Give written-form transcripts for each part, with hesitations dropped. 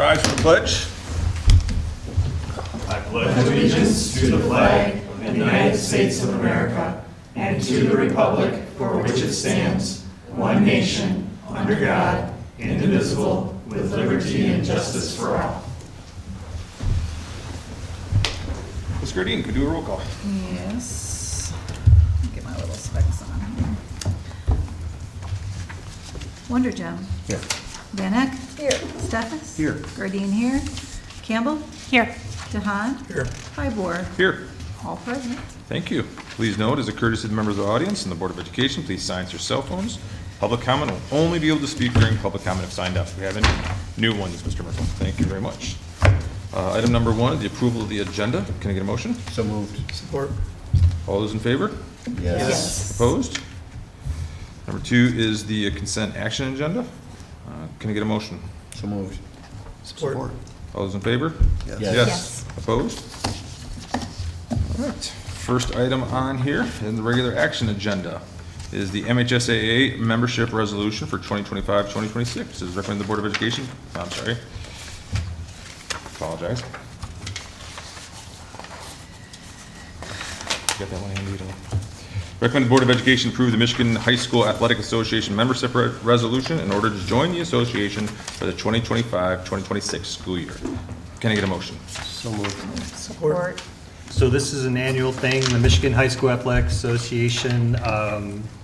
rise for the pledge. I pledge allegiance to the flag of the United States of America and to the republic for which it stands, one nation, under God, indivisible, with liberty and justice for all. Ms. Gardine, could you do a roll call? Yes. Get my little specs on here. Wonder Gem. Here. Van Eck. Here. Steffes. Here. Gardine here. Campbell. Here. DeHaan. Here. Hybor. Here. All present. Thank you. Please note, as a courtesy to the members of the audience and the Board of Education, please silence your cell phones. Public comment will only be able to speak during public comment if signed up. Do we have any new ones, Mr. Merkel? Thank you very much. Item number 1, the approval of the agenda. Can I get a motion? So moved. Support. All those in favor? Yes. Opposed? Number 2 is the consent action agenda. Can I get a motion? So moved. Support. All those in favor? Yes. Yes. Opposed? All right. First item on here in the regular action agenda is the MHSAA membership resolution for 2025-2026. Is recommended the Board of Education. I'm sorry. Apologize. Got that one handy? Recommend the Board of Education approve the Michigan High School Athletic Association membership resolution in order to join the association for the 2025-2026 school year. Can I get a motion? So moved. Support. So this is an annual thing. The Michigan High School Athletic Association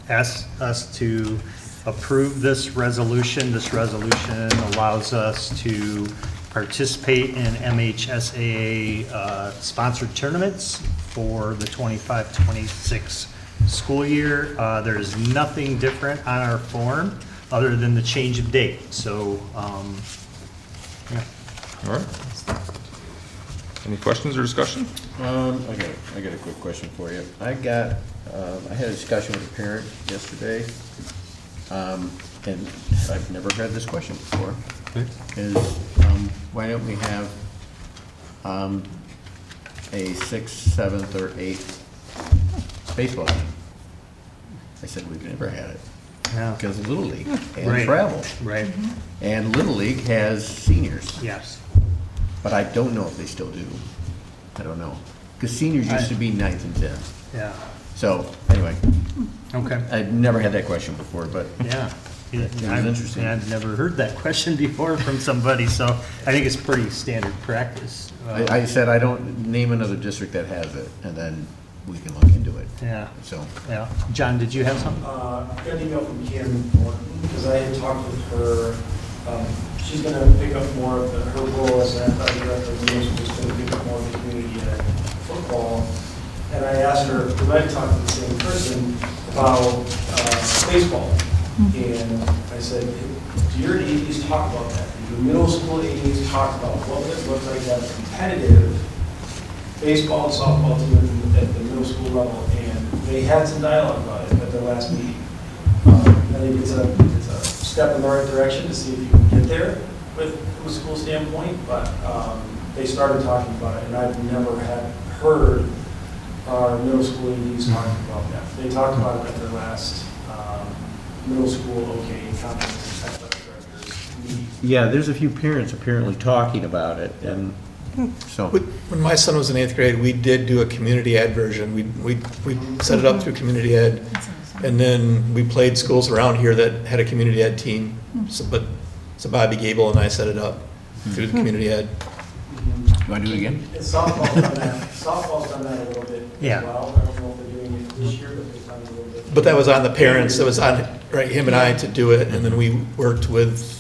asked us to approve this resolution. This resolution allows us to participate in MHSAA sponsored tournaments for the 25-26 school year. There's nothing different on our form other than the change of date. So, yeah. All right. Any questions or discussion? I got a quick question for you. I had a discussion with a parent yesterday, and I've never had this question before. Is why don't we have a 6th, 7th, or 8th baseball team? I said we've never had it Yeah. because of Little League and Right. travel, Right. and Little League has seniors. Yes. But I don't know if they still do. I don't know. Because seniors used to be 9th and 10th. Yeah. So, anyway, Okay. I've never had that question before, but Yeah. was interesting. I've never heard that question before from somebody, so I think it's pretty standard practice. I said I don't name another district that has it, and then we can look into it. Yeah, So, yeah. John, did you have something? I got an email from Kim Morton, because I had talked with her. She's going to pick up more of her role as an athletic director of the middle school. She's going to pick up more of the community football. And I asked her, because I talked to the same person about baseball. And I said, do your ADs talk about that? Do your middle school ADs talk about what would it look like to have a competitive baseball and softball team at the middle school level? And they had some dialogue about it at their last meeting. I think it's a step in the right direction to see if you can get there with from a school standpoint, but they started talking about it, and I've never heard our middle school ADs talking about that. They talked about it at their last middle school OK conference athletic directors meeting. yeah, there's a few parents apparently talking about it, and so, When my son was in 8th grade, we did do a community ed version. We set it up through community ed, and then we played schools around here that had a community ed team. So Bobby Gable and I set it up through the community ed. you want to do it again? And softball's done that. Softball's done that a little bit Yeah. as well. I don't know if they're doing it this year, but they've done it a little bit. But that was on the parents, that was on, right, him and I to do it, and then we worked with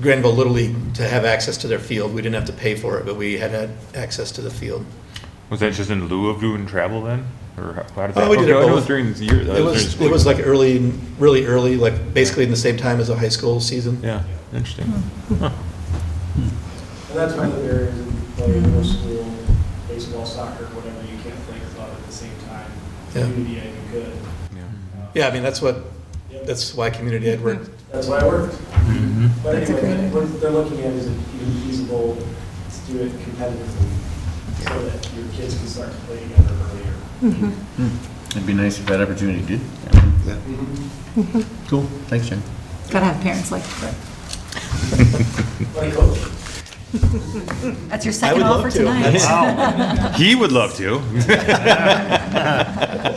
Grandville Little League to have access to their field. We didn't have to pay for it, but we had access to the field. Was that just in lieu of doing travel then? Or how did Oh, that? we did Okay, it I know both. was during the year. It was like early, really early, like basically in the same time as a high school season. Yeah, interesting. Huh. And that's one of the barriers in playing middle school, baseball, soccer, whatever, you can't play club at the same time. Yeah. Community ed, you could. Yeah. Yeah, I mean, that's why community ed worked. That's why it worked. But anyway, what they're looking at is it even feasible to do it competitively so that your kids can start to play together earlier. It'd be nice if that opportunity did. Cool, thanks, Jen. Gotta have parents like that. Like coach. That's your I second would love offer to. tonight. Wow. He would love to.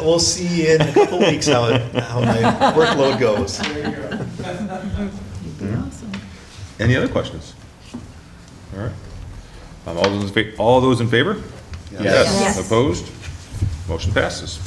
We'll see in a couple weeks how my workload goes. There you go. Awesome. Any other questions? All right. All those in favor? Yes. Opposed? Motion passes.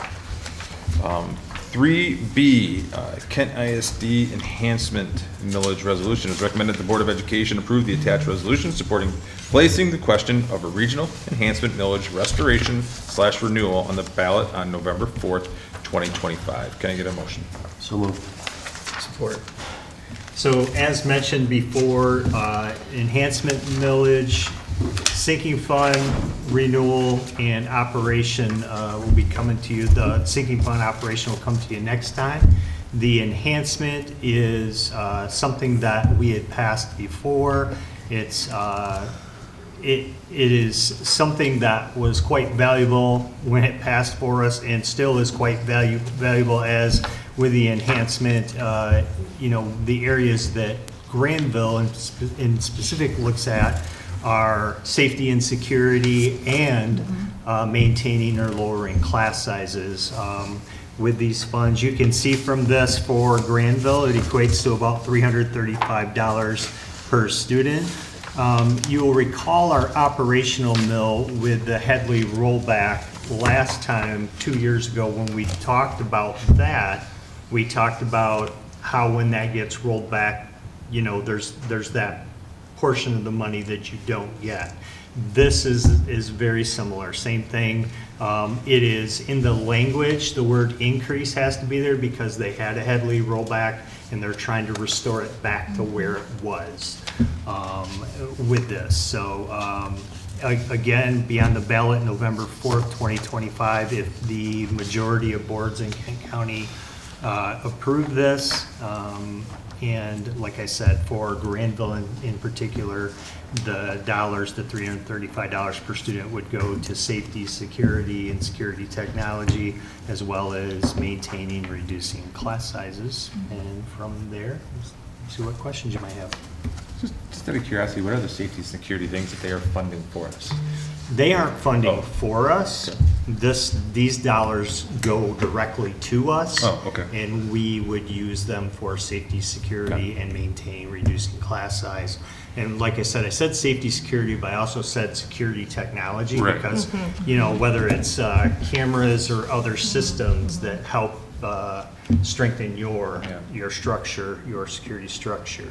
3B, Kent ISD Enhancement Millage Resolution. It's recommended the Board of Education approve the attached resolution supporting placing the question of a regional enhancement millage restoration/renewal on the ballot on November 4th, 2025. Can I get a motion? So moved. Support. So as mentioned before, enhancement millage, sinking fund renewal and operation will be coming to you. The sinking fund operation will come to you next time. The enhancement is something that we had passed before. It is something that was quite valuable when it passed for us and still is quite valuable as with the enhancement, the areas that Grandville in specific looks at are safety and security and maintaining or lowering class sizes. With these funds, you can see from this for Grandville, it equates to about $335 per student. You will recall our operational mill with the Headley rollback last time, 2 years ago, when we talked about that, we talked about how when that gets rolled back, there's that portion of the money that you don't get. This is very similar, same thing. It is in the language, the word increase has to be there because they had a Headley rollback and they're trying to restore it back to where it was with this. So again, be on the ballot November 4th, 2025 if the majority of boards in Kent County approve this. And like I said, for Grandville in particular, the $335 per student would go to safety, security, and security technology, as well as maintaining, reducing class sizes. And from there, see what questions you might have. Just out of curiosity, what are the safety and security things that they are funding for us? They aren't funding for us. These dollars go directly to us. Oh, okay. And we would use them for safety, security, and maintain, reducing class size. And like I said safety, security, but I also said security technology. Right. Because, whether it's cameras or other systems that help strengthen your structure, your security structure,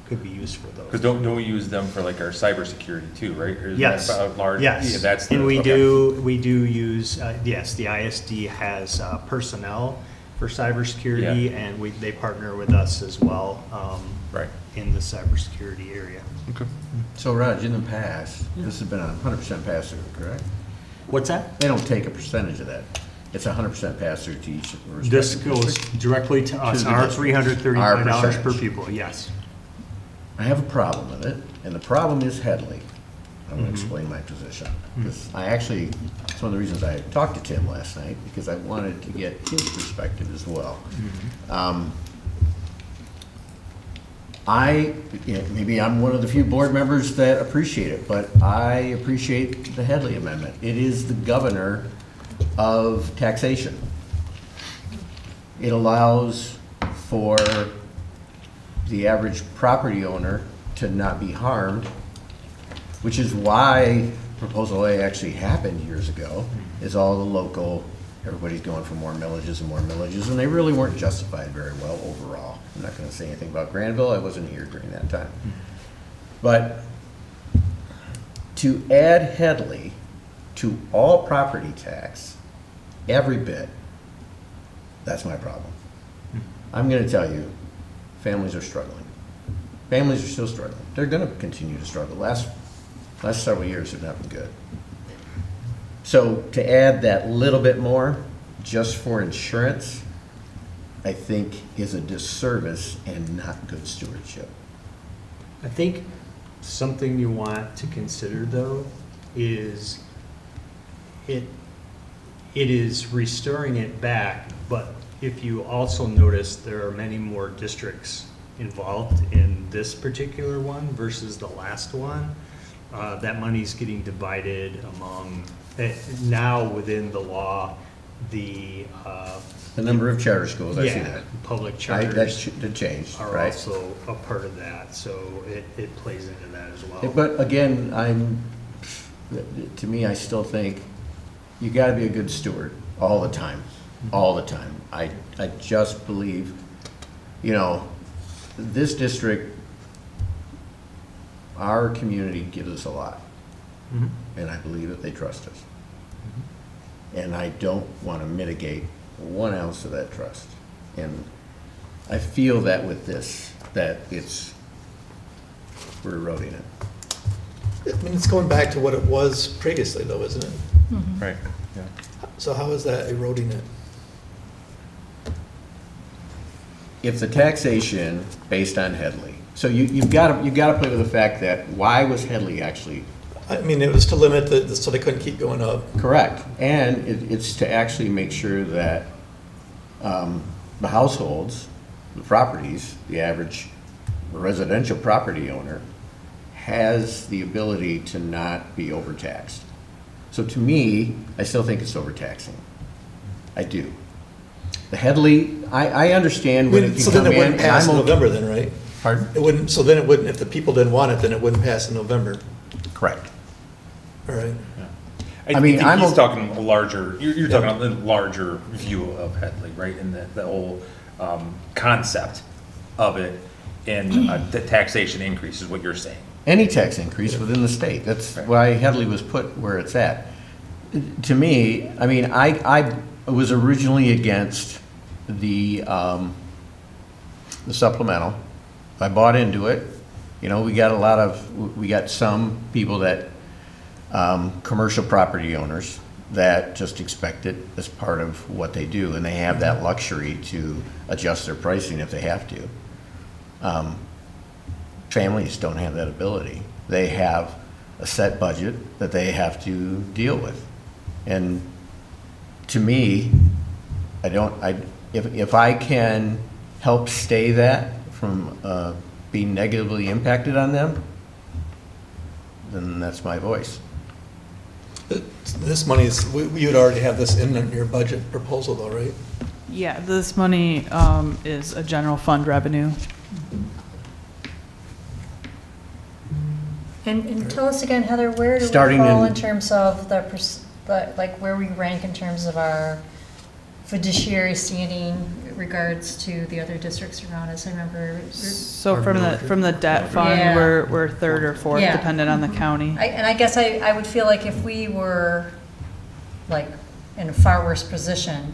could be used for those. Because don't we use them for like our cybersecurity too, right? Or is Yes. that about large? Yes. Yeah, that's and we okay. do use, yes, the ISD has personnel for cybersecurity, Yeah. and they partner with us as well Right. in the cybersecurity area. Okay. So Raj, in the past, this has been a 100% pass-through, correct? What's that? They don't take a percentage of that. It's 100% pass-through to each respective This goes district. directly to us, the our district. $335 per percentage. pupil, yes. I have a problem with it, and the problem is Headley. I'm gonna explain my position. Because it's one of the reasons I talked to Tim last night, because I wanted to get his perspective as well. Maybe I'm one of the few board members that appreciate it, but I appreciate the Headley amendment. It is the governor of taxation. It allows for the average property owner to not be harmed, which is why Proposal A actually happened years ago, is all the local, everybody's going for more millages, and they really weren't justified very well overall. I'm not gonna say anything about Grandville, I wasn't here during that time. But to add Headley to all property tax, every bit, that's my problem. I'm gonna tell you, families are struggling. Families are still struggling. They're gonna continue to struggle. Last several years have not been good. So to add that little bit more, just for insurance, I think is a disservice and not good stewardship. I think something you want to consider, though, is it is restoring it back, but if you also notice, there are many more districts involved in this particular one versus the last one. That money's getting divided among, now within the law, the The number of charter schools, I see yeah, that. public That charters that changed, are right? also a part of that, so it plays into that as well. But again, to me, I still think you gotta be a good steward all the time, all the time. I just believe, you know, this district, our community gives us a lot. Mhm. And I believe that they trust us. And I don't want to mitigate 1 ounce of that trust. And I feel that with this, that we're eroding it. I mean, it's going back to what it was previously though, isn't it? Right, yeah. So how is that eroding it? If the taxation based on Headley, so you've got to play with the fact that why was Headley actually I mean, it was to limit so they couldn't keep going up. correct? And it's to actually make sure that the households, the properties, the average residential property owner has the ability to not be overtaxed. So to me, I still think it's overtaxing. I do. The Headley, I understand when it can So then come it in. wouldn't and pass in I'm okay- November then, right? Pardon? It wouldn't, so then it wouldn't, if the people didn't want it, then it wouldn't pass in November. Correct. All right. I mean, think I'm he's o- talking a larger, you're talking about the larger view of Headley, right? And the whole concept of it and the taxation increase is what you're saying. Any tax increase within the state. That's why Headley was put where it's at. To me, I mean, I was originally against the supplemental. I bought into it. You know, we got some people that, commercial property owners that just expect it as part of what they do, and they have that luxury to adjust their pricing if they have to. Families don't have that ability. They have a set budget that they have to deal with. And to me, if I can help stay that from being negatively impacted on them, then that's my voice. This money is, you'd already have this in your budget proposal though, right? Yeah, this money is a general fund revenue. And tell us again, Heather, where do we Starting fall in- in terms of like where we rank in terms of our fiduciary standing in regards to the other districts around us? I remember, So from the debt fund, Yeah. we're third or fourth, Yeah. dependent on the county. and I guess I would feel like if we were like in a far worse position,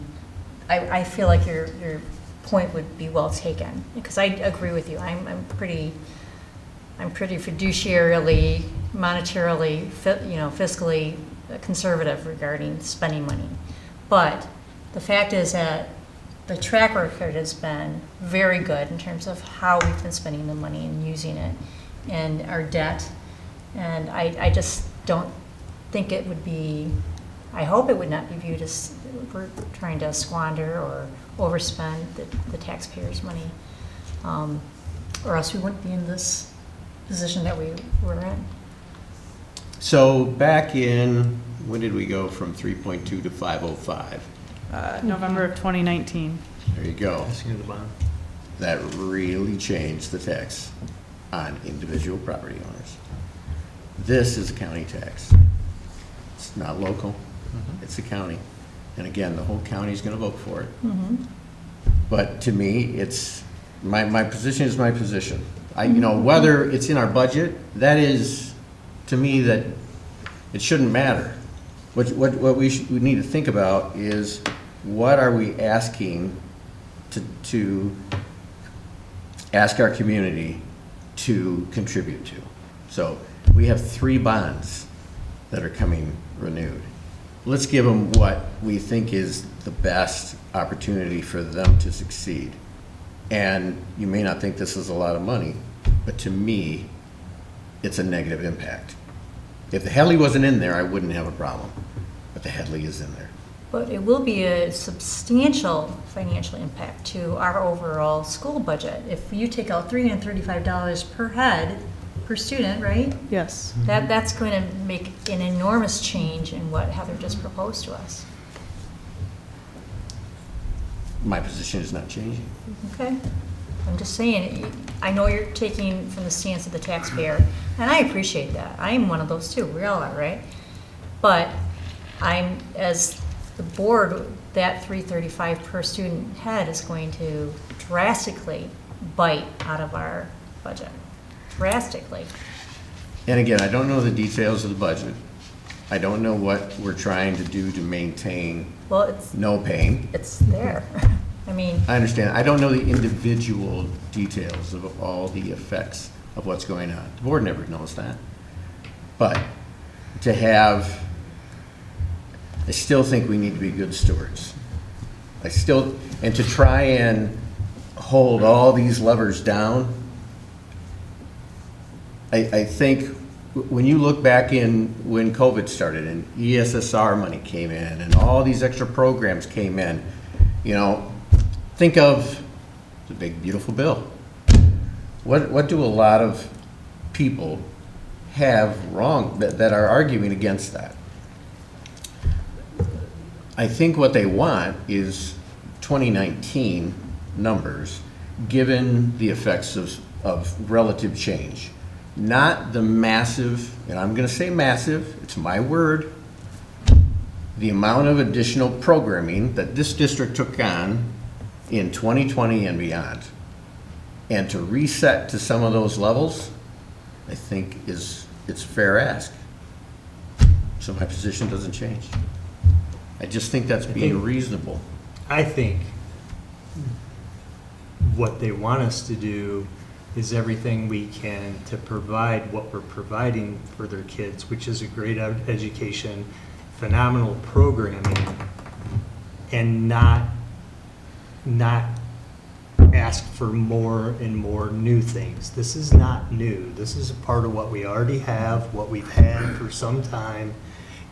I feel like your point would be well taken, because I agree with you. I'm pretty fiduciarily, monetarily, fiscally conservative regarding spending money. But the fact is that the track record has been very good in terms of how we've been spending the money and using it, and our debt. And I just don't think it would be, I hope it would not be viewed as we're trying to squander or overspend the taxpayers' money, or else we wouldn't be in this position that we were in. So back in, when did we go from 3.2 to 505? November of 2019. There you go. Passing of the bond. That really changed the tax on individual property owners. This is a county tax. It's not local, it's a county. And again, the whole county's gonna vote for it. But to me, it's, my position is my position. Whether it's in our budget, that is, to me, that it shouldn't matter. What we need to think about is, what are we asking to ask our community to contribute to? So we have 3 bonds that are coming renewed. Let's give them what we think is the best opportunity for them to succeed. And you may not think this is a lot of money, but to me, it's a negative impact. If the Headley wasn't in there, I wouldn't have a problem, but the Headley is in there. But it will be a substantial financial impact to our overall school budget. If you take out $335 per head, per student, right? Yes. That's going to make an enormous change in what Heather just proposed to us. My position is not changing. Okay? I'm just saying, I know you're taking from the stance of the taxpayer, and I appreciate that. I'm one of those too, we all are, right? But as the board, that $335 per student head is going to drastically bite out of our budget. Drastically. And again, I don't know the details of the budget. I don't know what we're trying to do to maintain Well, no pain. it's there. I mean, I understand. I don't know the individual details of all the effects of what's going on. The board never knows that. But to have, I still think we need to be good stewards. And to try and hold all these levers down, I think when you look back in when COVID started and ESSR money came in and all these extra programs came in, you know, think of the big beautiful bill. What do a lot of people have wrong that are arguing against that? I think what they want is 2019 numbers given the effects of relative change. Not the massive, and I'm going to say massive, it's my word, the amount of additional programming that this district took on in 2020 and beyond. And to reset to some of those levels, I think it's a fair ask. So my position doesn't change. I just think that's being reasonable. I think what they want us to do is everything we can to provide what we're providing for their kids, which is a great education, phenomenal programming, and not ask for more and more new things. This is not new. This is a part of what we already have, what we've had for some time,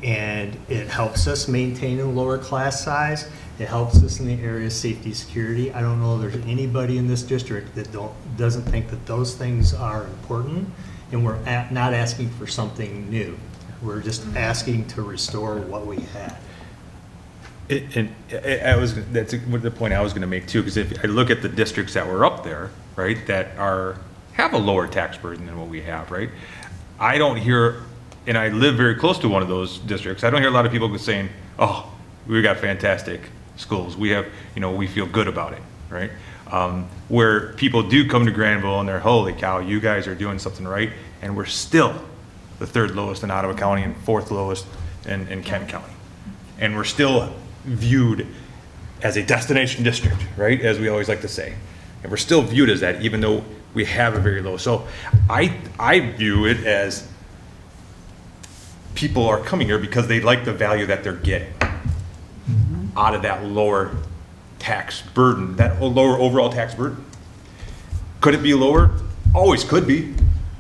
and it helps us maintain a lower class size. It helps us in the area of safety, security. I don't know if there's anybody in this district that doesn't think that those things are important, and we're not asking for something new. We're just asking to restore what we had. That's the point I was going to make too, because if I look at the districts that were up there, right, that have a lower tax burden than what we have, right? I don't hear, and I live very close to one of those districts, I don't hear a lot of people saying, oh, we got fantastic schools. We have, we feel good about it, right? Where people do come to Grandville and they're, holy cow, you guys are doing something right, and we're still the third lowest in Ottawa County and fourth lowest in Kent County. And we're still viewed as a destination district, right? As we always like to say. And we're still viewed as that, even though we have a very low. So I view it as people are coming here because they like the value that they're getting out of that lower tax burden, that lower overall tax burden. Could it be lower? Always could be.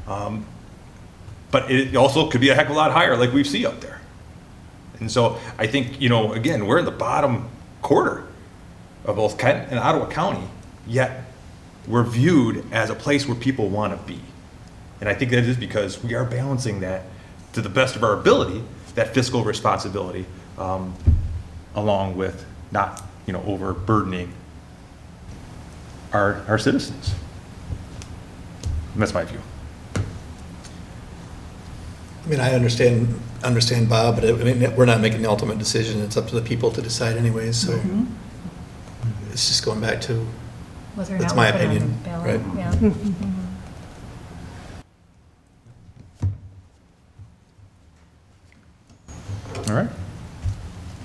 But it also could be a heck of a lot higher like we see up there. And so I think, again, we're in the bottom quarter of both Kent and Ottawa County, yet we're viewed as a place where people want to be. And I think that is because we are balancing that to the best of our ability, that fiscal responsibility, along with not, overburdening our citizens. And that's my view. I mean, I understand Bob, but we're not making the ultimate decision. It's up to the people to decide anyways, so it's just going back to, whether or that's not we my put it on the opinion, ballot. right? Yeah. All right.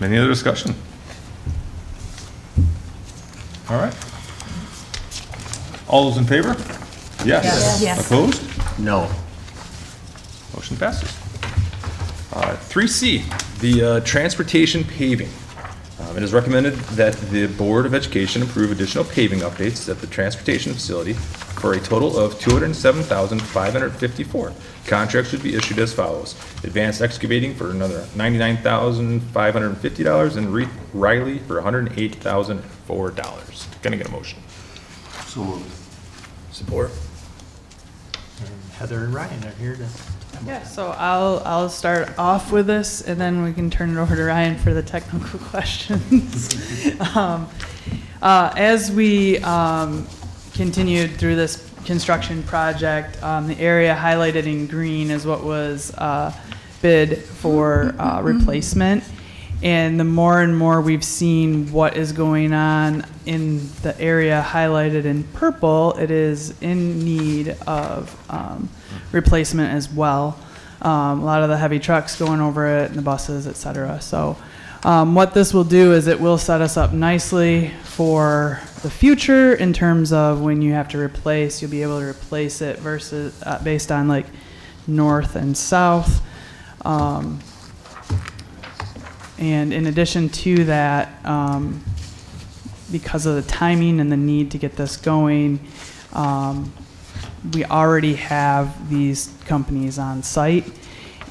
Any other discussion? All right. All those in favor? Yes. Yes. Opposed? No. Motion passes. 3C, the transportation paving. It is recommended that the Board of Education approve additional paving updates at the transportation facility for a total of $207,554. Contract should be issued as follows. Advanced Excavating for another $99,550 and Riley for $108,004. Can I get a motion? So moved. Support. And Heather and Ryan are here to. Yeah, so I'll start off with this, and then we can turn it over to Ryan for the technical questions. As we continued through this construction project, the area highlighted in green is what was bid for replacement. And the more and more we've seen what is going on in the area highlighted in purple, it is in need of replacement as well. A lot of the heavy trucks going over it and the buses, et cetera. So what this will do is it will set us up nicely for the future in terms of when you have to replace, you'll be able to replace it versus based on like north and south. And in addition to that, because of the timing and the need to get this going, we already have these companies on site.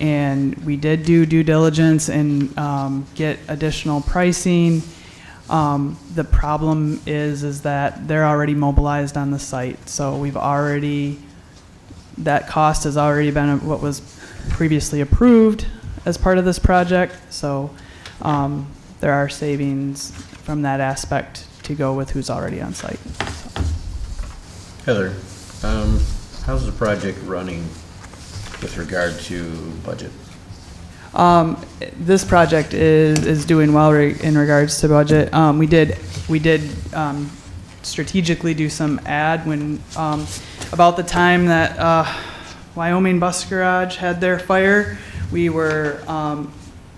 And we did do due diligence and get additional pricing. The problem is that they're already mobilized on the site. So we've already, that cost has already been what was previously approved as part of this project. So there are savings from that aspect to go with who's already on site. Heather, how's the project running with regard to budget? This project is doing well in regards to budget. We did strategically do some ad when about the time that Wyoming Bus Garage had their fire. We were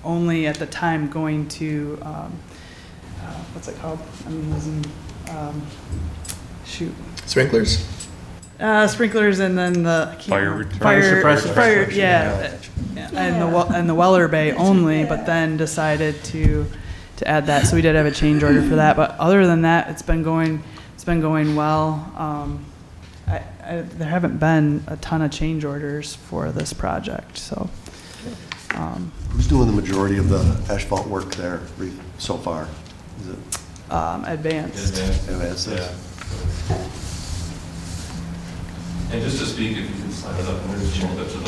only at the time going to what's it called? I'm losing shoot. Sprinklers? Sprinklers and then the Fire suppressant. yeah, and the Weller Bay only, but then decided to add that. So we did have a change order for that. But other than that, it's been going well. There haven't been a ton of change orders for this project. So Who's doing the majority of the asphalt work there so far? Is it advanced. Advanced? Yeah. And just to speak, if you can slide it up, and there's a little bit to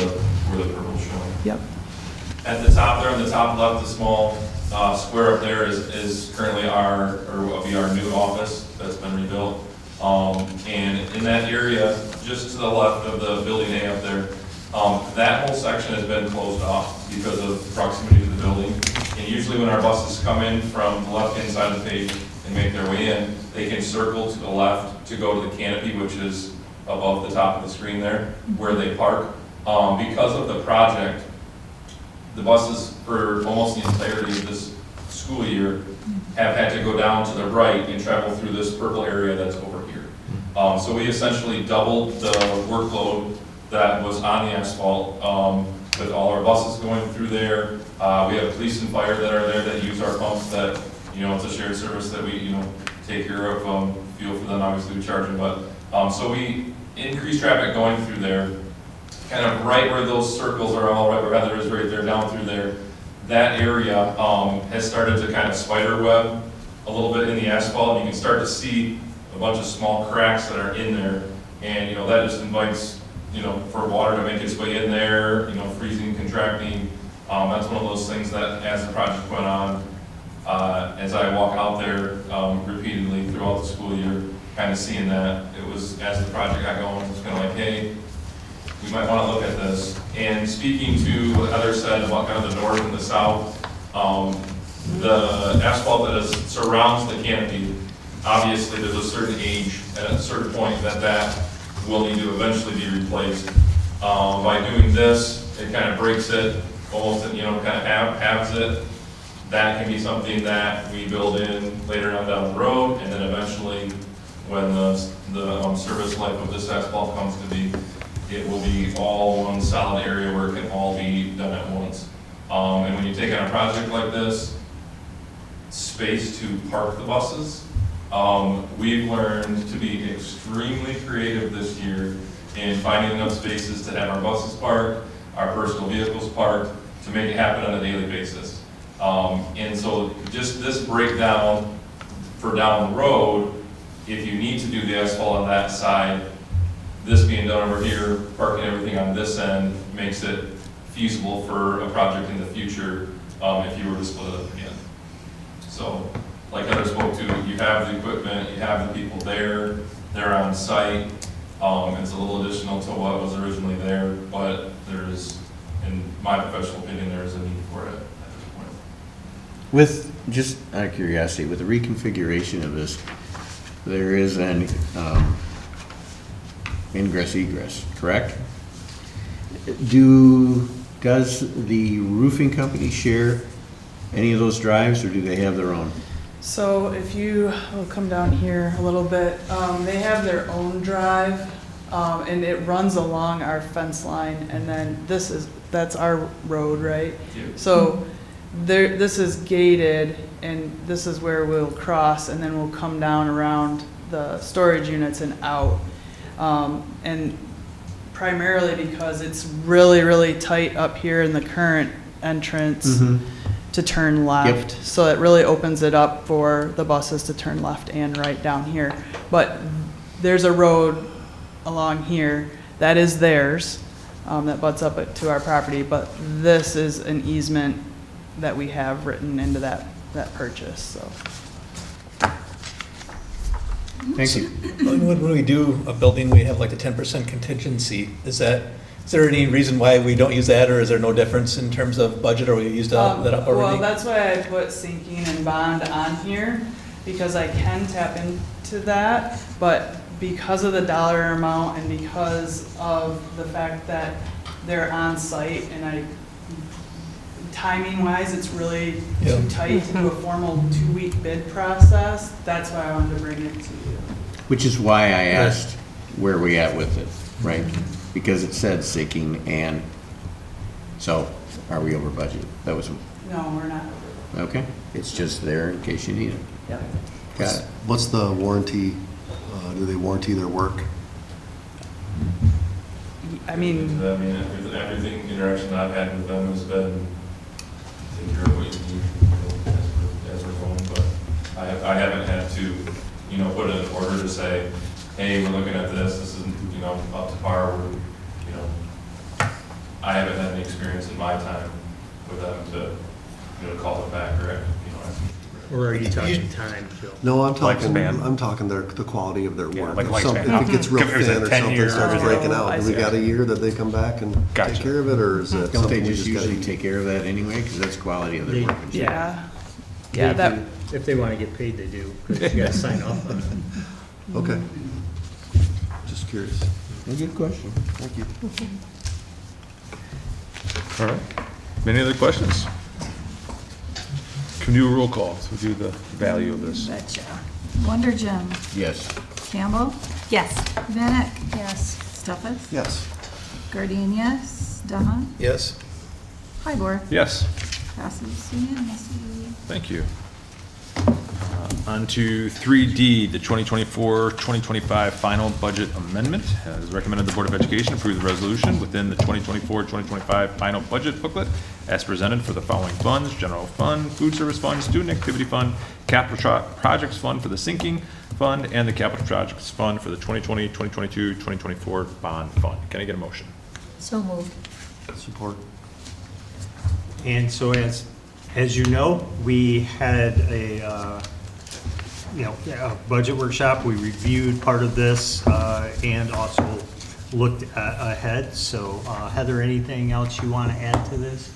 where the purple's showing. Yep. At the top there, on the top left, the small square up there is currently will be our new office that's been rebuilt. And in that area, just to the left of the building A up there, that whole section has been closed off because of proximity to the building. And usually when our buses come in from the left-hand side of the page and make their way in, they can circle to the left to go to the canopy, which is above the top of the screen there, where they park. Because of the project, the buses for almost the entirety of this school year have had to go down to the right and travel through this purple area that's over here. So we essentially doubled the workload that was on the asphalt with all our buses going through there. We have police and fire that are there that use our pumps that, it's a shared service that we, take care of. Fuel for them, obviously we charge them, but so we increase traffic going through there, kind of right where those circles are all right, rather is right there down through there. That area has started to kind of spider web a little bit in the asphalt, and you can start to see a bunch of small cracks that are in there, and that just invites for water to make its way in there, freezing, contracting. That's one of those things that as the project went on, as I walk out there repeatedly throughout the school year, kind of seeing that, it was, as the project got going, it was kind of like, hey, we might want to look at this. And speaking to what Heather said about kind of the north and the south, the asphalt that surrounds the canopy, obviously there's a certain age, at a certain point that will need to eventually be replaced. By doing this, it kind of breaks it, almost, kind of halves it. That can be something that we build in later on down the road, and then eventually, when the service life of this asphalt comes to be, it will be all one solid area where it can all be done at once. And when you take on a project like this, space to park the buses. We've learned to be extremely creative this year in finding enough spaces to have our buses parked, our personal vehicles parked, to make it happen on a daily basis. And so just this breakdown for down the road, if you need to do the asphalt on that side, this being done over here, parking everything on this end, makes it feasible for a project in the future, if you were to split it up again. So, like Heather spoke to, you have the equipment, you have the people there, they're on site. It's a little additional to what was originally there, but there's, in my professional opinion, there is a need for it at this point. With, just out of curiosity, with the reconfiguration of this, there is an ingress egress, correct? Does the roofing company share any of those drives, or do they have their own? So if you will come down here a little bit, they have their own drive, and it runs along our fence line, and then that's our road, right? Yeah. So this is gated, and this is where we'll cross, and then we'll come down around the storage units and out. And primarily because it's really, really tight up here in the current entrance to turn left. Yep. So it really opens it up for the buses to turn left and right down here. But there's a road along here that is theirs, that butts up to our property, but this is an easement that we have written into that purchase, so. Thank you. When we do a building, we have like a 10% contingency. Is there any reason why we don't use that, or is there no difference in terms of budget, or we used that up already? Well, that's why I put sinking and bond on here, because I can tap into that, but because of the dollar amount and because of the fact that they're on site and timing wise, it's really too tight to do a formal 2-week bid process. That's why I wanted to bring it to you. Which is why I asked where we at with it, right? Because it said sinking and, so are we over budget? That was, No, we're not. okay, it's just there in case you need it. Yep. Got it. What's the warranty? Do they warranty their work? I mean, everything interaction that I've had with them has been take care of what you need as we're going, but I haven't had to, put in an order to say, hey, we're looking at this isn't, up to par, I haven't had any experience in my time with them to call it back, correct? Or are you talking time, Phil? No, I'm talking, Lifespan. the quality of their Yeah, work. like If some- lifespan. If it gets real Is it thin or 10 something years, starts or is it- breaking Oh, out, I do we see. got a year that they come back and Gotcha. take care of it, or is that Don't something they we just just gotta? usually take care of that anyway? Because that's quality of their They- workmanship. yeah. They Yeah, that, do. If they want to get paid, they do, because you got to sign off on it. Okay. Just curious. A good question. Thank you. All right. Any other questions? Can we do a roll call? So we'll do the value of this. Betcha. Wonder Jim. Yes. Campbell. Yes. Vanek. Yes. Stuffus. Yes. Guardian, yes. Dahan. Yes. Hybor. Yes. Passes unanimously. Thank you. On to 3D, the 2024-2025 final budget amendment. As recommended, the Board of Education approve the resolution within the 2024-2025 final budget booklet as presented for the following funds: general fund, food service fund, student activity fund, capital projects fund for the sinking fund, and the capital projects fund for the 2020, 2022, 2024 bond fund. Can I get a motion? So moved. Support. And so as you know, we had a budget workshop. We reviewed part of this and also looked ahead. So Heather, anything else you want to add to this?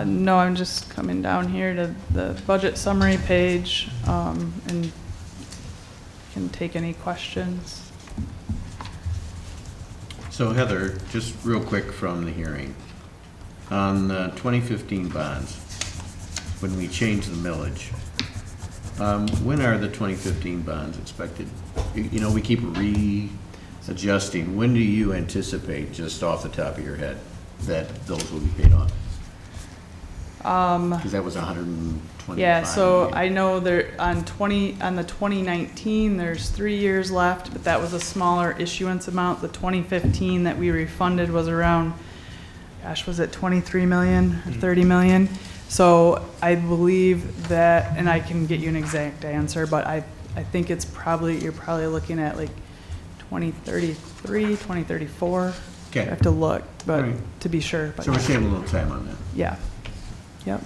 no, I'm just coming down here to the budget summary page, and can take any questions. So Heather, just real quick from the hearing, on the 2015 bonds, when we changed the millage, when are the 2015 bonds expected? We keep readjusting. When do you anticipate, just off the top of your head, that those will be paid off? Because that was 125. Yeah, so I know there, on the 2019, there's 3 years left, but that was a smaller issuance amount. The 2015 that we refunded was around, gosh, was it 23 million or 30 million? So I believe that, and I can get you an exact answer, but I think it's probably, you're probably looking at like 2033, 2034. Okay. I have to look, but All right. to be sure. But So we're saving a little time on that. yeah, yep.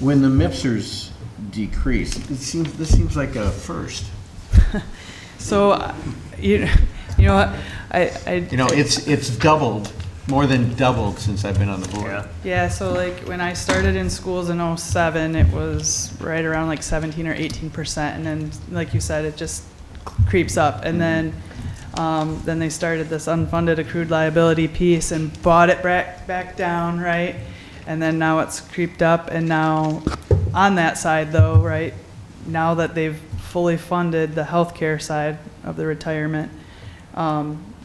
When the MIPSers decrease, this seems like a first. So, you know what, I. You know, it's doubled, more than doubled since I've been on the board. Yeah. Yeah, so like when I started in schools in '07, it was right around like 17 or 18%, and then like you said, it just creeps up, and then they started this unfunded accrued liability piece and brought it back down, right? And then now it's creeped up, and now on that side though, right? Now that they've fully funded the healthcare side of the retirement,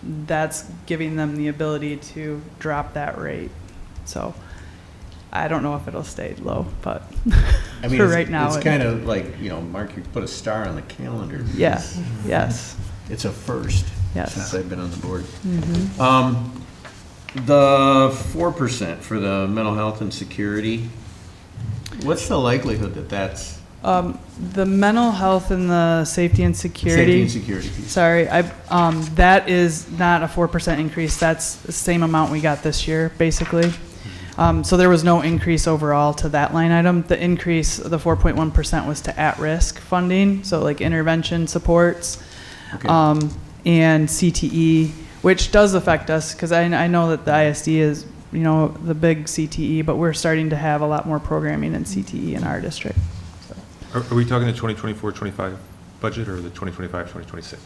that's giving them the ability to drop that rate. So I don't know if it'll stay low, but I mean, for right now, it's kind of like, you know, Mark, you put a star on the calendar. yeah, yes, It's a first Yes. since I've been on the board. The 4% for the mental health and security, what's the likelihood that that's the mental health and the safety and security. safety and security piece? Sorry, that is not a 4% increase. That's the same amount we got this year, basically. So there was no increase overall to that line item. The increase, the 4.1% was to at-risk funding, so like intervention supports, Okay. and CTE, which does affect us, because I know that the ISD is, you know, the big CTE, but we're starting to have a lot more programming in CTE in our district. Are we talking the 2024-25 budget or the 2025-2026?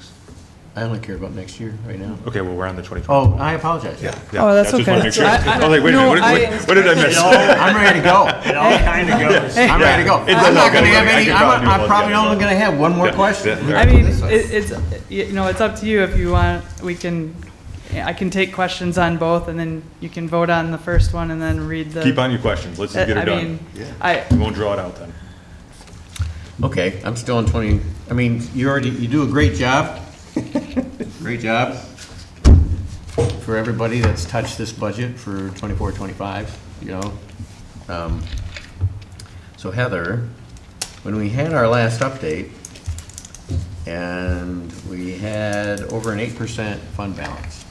I only care about next year right now. Okay, well, we're on the 2024. Oh, I apologize. Yeah. Oh, that's I just wanna okay. make sure. I- I was like, wait a no, minute, what did I miss? I'm ready to go. It all kind of goes. I'm ready to go. It does I'm not all gonna go. have I any, can probably do I'm both probably together. only gonna have one more question. Yeah. I mean, it's, you know, it's up to you if you want, I can take questions on both, and then you can vote on the first one and then read the. Keep on your questions, let's just get I it mean, done. We won't draw it out then. Okay, I'm still on 20, I mean, you do a great job. Great job for everybody that's touched this budget for 24, 25, you know. So Heather, when we had our last update, and we had over an 8% fund balance,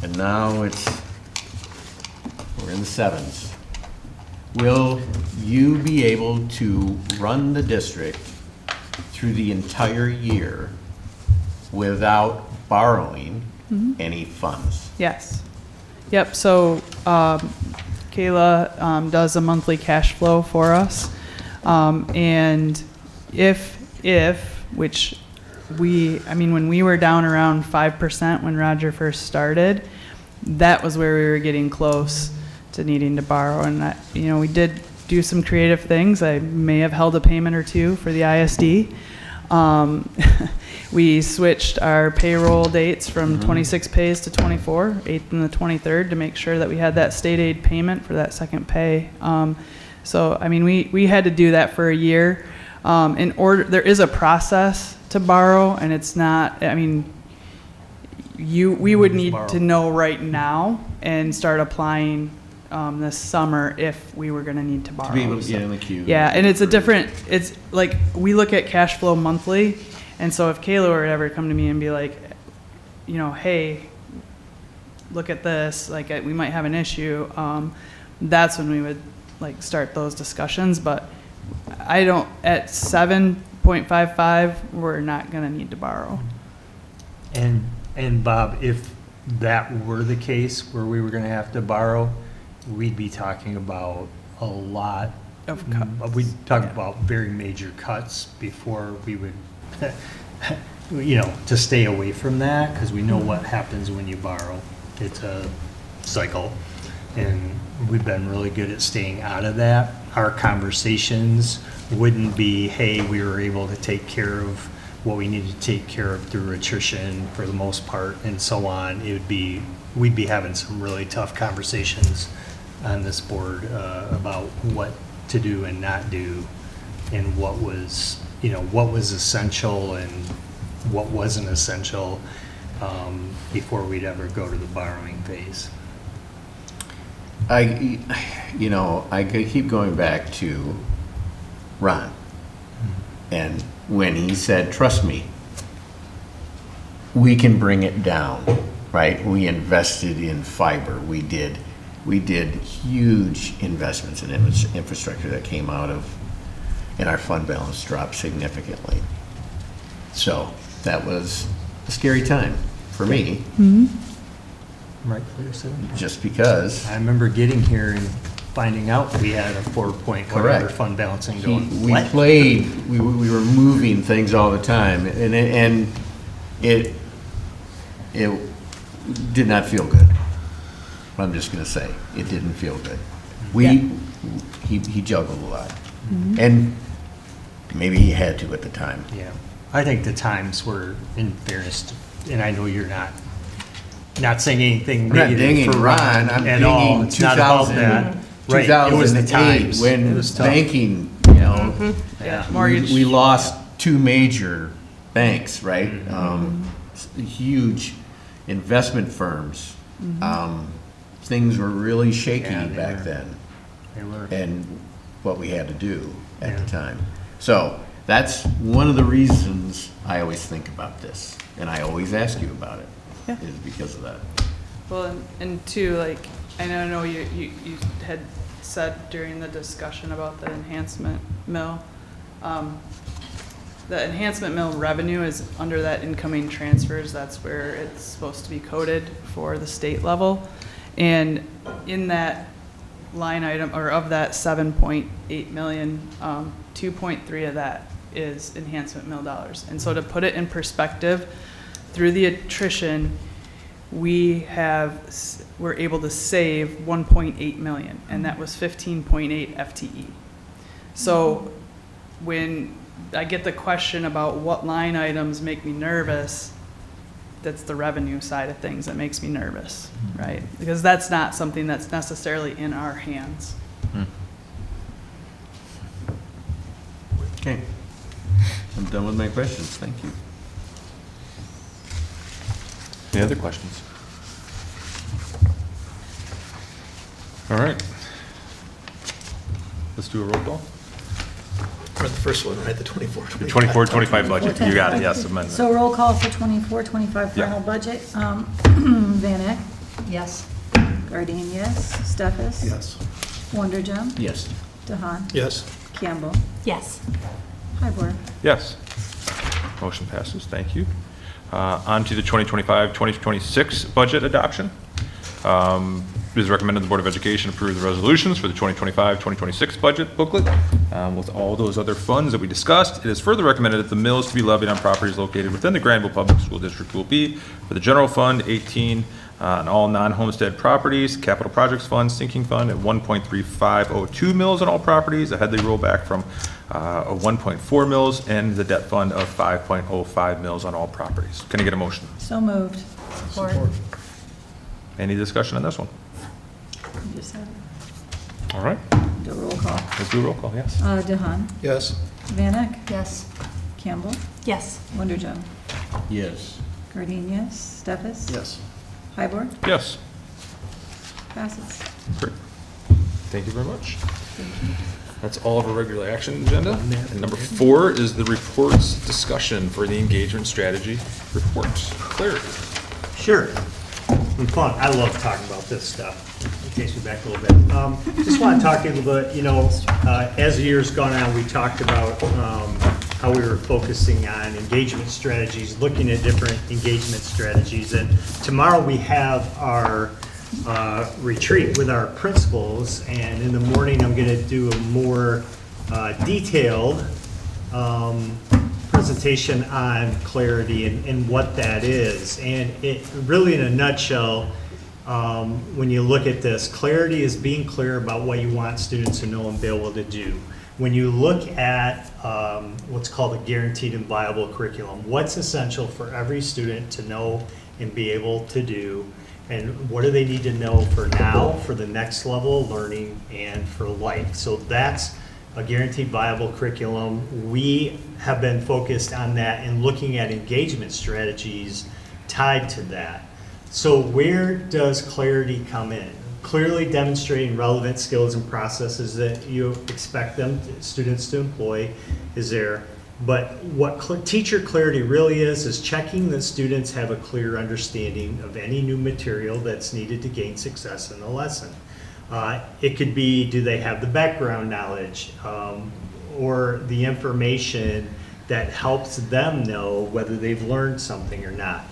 and now we're in the sevens. Will you be able to run the district through the entire year without borrowing any funds? Yes. Yep, so Kayla does a monthly cash flow for us. And which when we were down around 5% when Roger first started, that was where we were getting close to needing to borrow. And, we did do some creative things. I may have held a payment or two for the ISD. We switched our payroll dates from 26 pays to 24, 8th and the 23rd, to make sure that we had that state aid payment for that second pay. We had to do that for a year. There is a process to borrow, and it's not, we would need to know right now and start applying this summer if we were going to need to borrow. To be able to get in the queue. Yeah, and it's like, we look at cash flow monthly, and so if Kayla were to ever come to me and be like, hey, look at this, like, we might have an issue, that's when we would, like, start those discussions. But at 7.55, we're not going to need to borrow. And Bob, if that were the case where we were going to have to borrow, we'd be talking about a lot Of cuts. We'd talk about very major cuts before we would, to stay away from that, because we know what happens when you borrow. It's a cycle, and we've been really good at staying out of that. Our conversations wouldn't be, hey, we were able to take care of what we need to take care of through attrition for the most part and so on, we'd be having some really tough conversations on this board about what to do and not do, and what was essential and what wasn't essential before we'd ever go to the borrowing phase. I keep going back to Ron. And when he said, trust me, we can bring it down, right? We invested in fiber. We did huge investments in infrastructure that came out of, and our fund balance dropped significantly. So that was a scary time for me, Right, Clear, just because. I remember getting here and finding out we had a 4-point whatever Correct. fund balance and going, We what? played, we were moving things all the time, and it did not feel good. I'm just gonna say, it didn't feel good. He juggled a lot. And maybe he had to at the time. Yeah, I think the times were, in fairness, and I know you're not saying anything I'm not negative dinging for Ron, I'm at all. dinging It's not about that. Right, it was the 2008, times. It when was tough. banking, Yeah. Mortgage. we lost 2 major banks, right? Huge investment firms. Things were really shaky Yeah, they back were. then, They were. and what we had to do at the Yeah. time. So that's one of the reasons I always think about this, and I always ask you about it, Yeah. is because of that. Well, and two, like, I know you had said during the discussion about the enhancement mill, the enhancement mill revenue is under that incoming transfers. That's where it's supposed to be coded for the state level. And in that line item, or of that 7.8 million, 2.3 of that is enhancement mill dollars. And so to put it in perspective, through the attrition, we're able to save 1.8 million, and that was 15.8 FTE. So when I get the question about what line items make me nervous, that's the revenue side of things that makes me nervous, right? Because that's not something that's necessarily in our hands. Okay. I'm done with my questions, thank you. Any other questions? All right. Let's do a roll call. Or the first one, right, the 24, The 24-25 budget, you got it, yes, amendment. So roll call for 24-25 Yeah. final budget. Van Eck, Yes. Gardine, yes. Stefas? Yes. Wonderjum, Yes. DeHaan, Yes. Campbell, Yes. Highboard. Yes. Motion passes, thank you. On to the 2025-2026 budget adoption. It is recommended the Board of Education approve the resolutions for the 2025-2026 budget booklet with all those other funds that we discussed. It is further recommended that the mills to be levied on properties located within the Grandville Public School District will be for the General Fund 18 on all non-homestead properties, Capital Projects Fund, Sinking Fund at 1.3502 mills on all properties, a Headley rollback from 1.4 mills, and the debt fund of 5.05 mills on all properties. Can I get a motion? So moved. Support. Any discussion on this one? You just said it. All right, Do a roll call. let's do a roll call, yes. DeHaan, Yes. Van Eck, Yes. Campbell, Yes. Wonderjum, Yes. Gardine, yes. Stefas? Yes. Highboard, Yes, passes. great. Thank you very much. That's all of our regular action agenda. And number 4 is the reports discussion for the engagement strategy report. Clarity. Sure. And fun. I love talking about this stuff. It takes me back a little bit. Just want to talk to you a little bit, as the year's gone on, we talked about how we were focusing on engagement strategies, looking at different engagement strategies. And tomorrow we have our retreat with our principals, and in the morning I'm going to do a more detailed presentation on clarity and what that is. And it really, in a nutshell, when you look at this, clarity is being clear about what you want students to know and be able to do. when you look at what's called a guaranteed and viable curriculum, what's essential for every student to know and be able to do, and what do they need to know for now, for the next level of learning, and for life. So that's a guaranteed viable curriculum. We have been focused on that and looking at engagement strategies tied to that. So where does clarity come in? Clearly demonstrating relevant skills and processes that you expect them, students to employ, is there. But what teacher clarity really is checking that students have a clear understanding of any new material that's needed to gain success in the lesson. It could be, do they have the background knowledge or the information that helps them know whether they've learned something or not.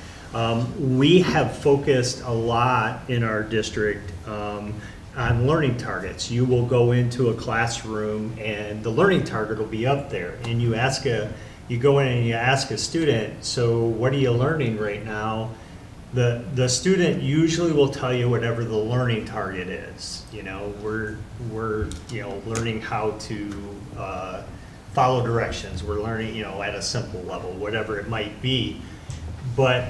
We have focused a lot in our district on learning targets. You will go into a classroom and the learning target will be up there, and you go in and you ask a student, so what are you learning right now? The student usually will tell you whatever the learning target is. You know, we're learning how to follow directions. We're learning, at a simple level, whatever it might be. But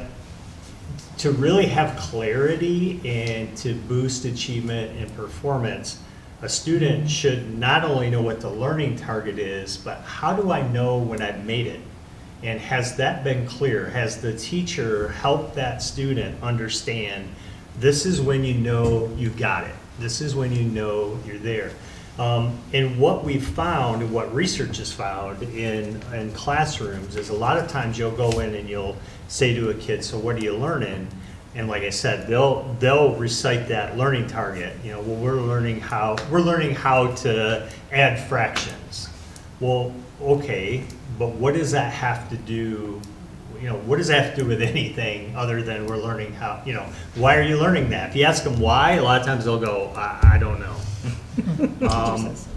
to really have clarity and to boost achievement and performance, a student should not only know what the learning target is, but how do I know when I've made it? And has that been clear? Has the teacher helped that student understand this is when you know you got it? This is when you know you're there. And what we've found, and what research has found in classrooms, is a lot of times you'll go in and you'll say to a kid, so what are you learning? And like I said, they'll recite that learning target. Well, we're learning how to add fractions. Well, okay, but what does that have to do? What does that have to do with anything other than we're learning how? Why are you learning that? If you ask them why, a lot of times they'll go, I don't know.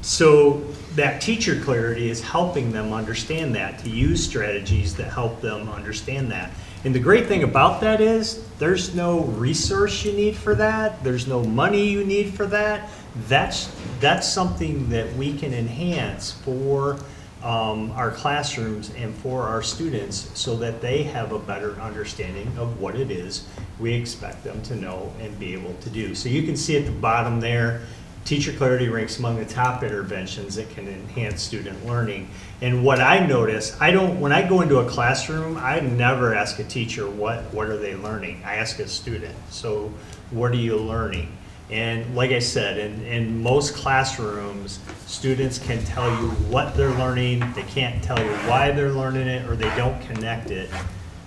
So that teacher clarity is helping them understand that, to use strategies that help them understand that. And the great thing about that is there's no resource you need for that. There's no money you need for that. That's something that we can enhance for our classrooms and for our students so that they have a better understanding of what it is we expect them to know and be able to do. So you can see at the bottom there, teacher clarity ranks among the top interventions that can enhance student learning. And what I notice, when I go into a classroom, I never ask a teacher what are they learning. I ask a student, so what are you learning? And like I said, in most classrooms, students can tell you what they're learning. They can't tell you why they're learning it, or they don't connect it,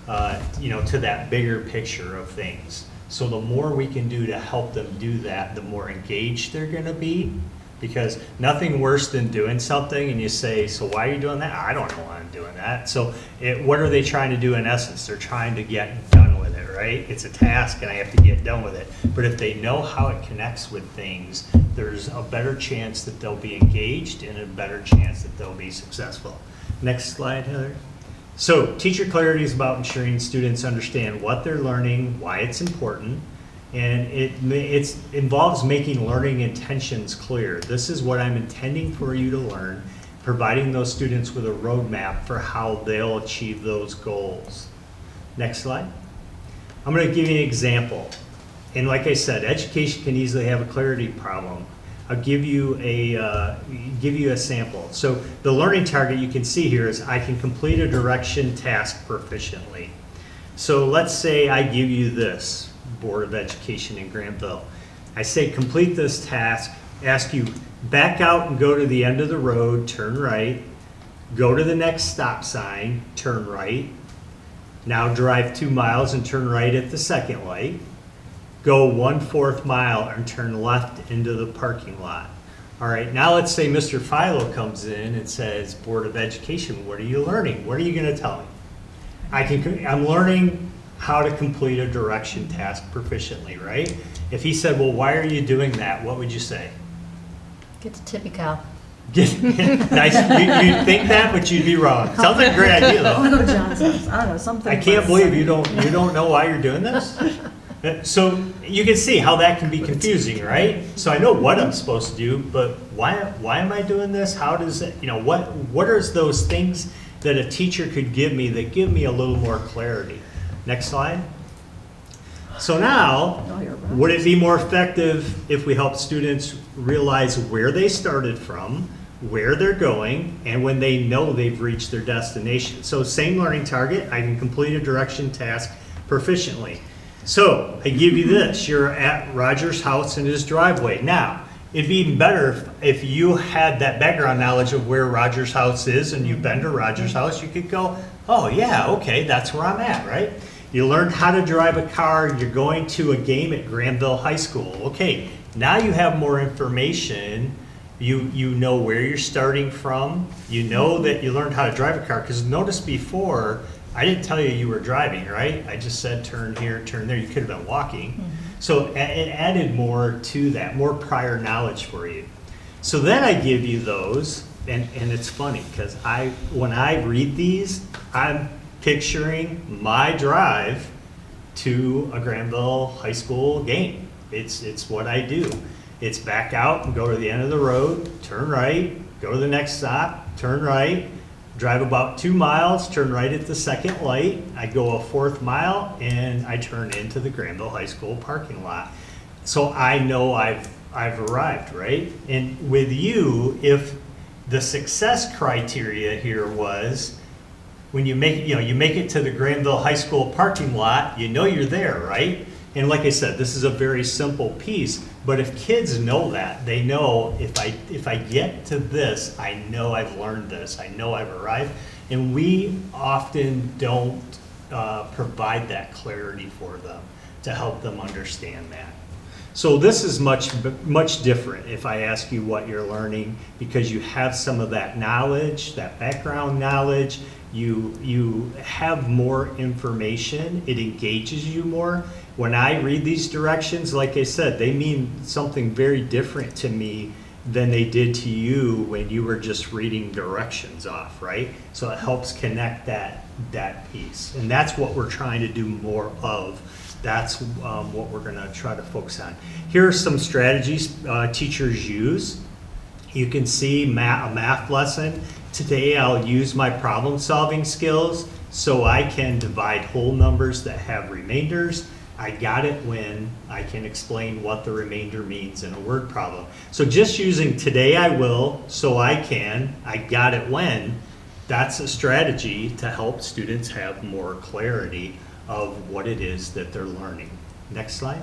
to that bigger picture of things. So the more we can do to help them do that, the more engaged they're going to be. Because nothing worse than doing something and you say, so why are you doing that? I don't know why I'm doing that. So what are they trying to do in essence? They're trying to get done with it, right? It's a task and I have to get done with it. But if they know how it connects with things, there's a better chance that they'll be engaged and a better chance that they'll be successful. Next slide, Heather. So teacher clarity is about ensuring students understand what they're learning, why it's important, and it involves making learning intentions clear. This is what I'm intending for you to learn, providing those students with a roadmap for how they'll achieve those goals. Next slide. I'm going to give you an example. And like I said, education can easily have a clarity problem. I'll give you a sample. So the learning target you can see here is I can complete a direction task proficiently. So let's say I give you this, Board of Education in Grandville. I say complete this task, ask you back out and go to the end of the road, turn right, go to the next stop sign, turn right, now drive 2 miles and turn right at the second light. Go 1/4 mile and turn left into the parking lot. All right, now let's say Mr. Philo comes in and says, Board of Education, what are you learning? What are you going to tell me? I'm learning how to complete a direction task proficiently, right? If he said, well, why are you doing that? What would you say? Get the tippy cow. Nice. You'd think that, but you'd be wrong. Sounds like a great idea, I want though. to go to Johnson's. I don't know, something. I can't believe you don't know why you're doing this. So you can see how that can be confusing, right? So I know what I'm supposed to do, but why am I doing this? How does it, what are those things that a teacher could give me that give me a little more clarity? Next slide. So now, would it be more effective if we help students realize where they started from, where they're going, and when they know they've reached their destination? So same learning target, I can complete a direction task proficiently. So I give you this, you're at Roger's house and his driveway. Now, it'd be even better if you had that background knowledge of where Roger's house is and you've been to Roger's house, you could go, oh yeah, okay, that's where I'm at, right? You learned how to drive a car, you're going to a game at Grandville High School. Okay, now you have more information. You know where you're starting from. You know that you learned how to drive a car, because notice before, I didn't tell you you were driving, right? I just said turn here, turn there. You could have been walking. So it added more to that, more prior knowledge for you. So then I give you those, and it's funny, because when I read these, I'm picturing my drive to a Grandville High School game. It's what I do. It's back out and go to the end of the road, turn right, go to the next stop, turn right, drive about 2 miles, turn right at the second light. I go a 4th mile and I turn into the Grandville High School parking lot. So I know I've arrived, right? And with you, if the success criteria here was when you make it to the Grandville High School parking lot, you know you're there, right? And like I said, this is a very simple piece, but if kids know that, they know if I get to this, I know I've learned this, I know I've arrived. And we often don't provide that clarity for them to help them understand that. So this is much different if I ask you what you're learning, because you have some of that knowledge, that background knowledge, you have more information, it engages you more. When I read these directions, like I said, they mean something very different to me than they did to you when you were just reading directions off, right? So it helps connect that piece. And that's what we're trying to do more of. That's what we're gonna try to focus on. Here are some strategies teachers use. You can see a math lesson. Today I'll use my problem-solving skills so I can divide whole numbers that have remainders. I got it when I can explain what the remainder means in a word problem. So just using today I will, so I can, I got it when, that's a strategy to help students have more clarity of what it is that they're learning. Next slide.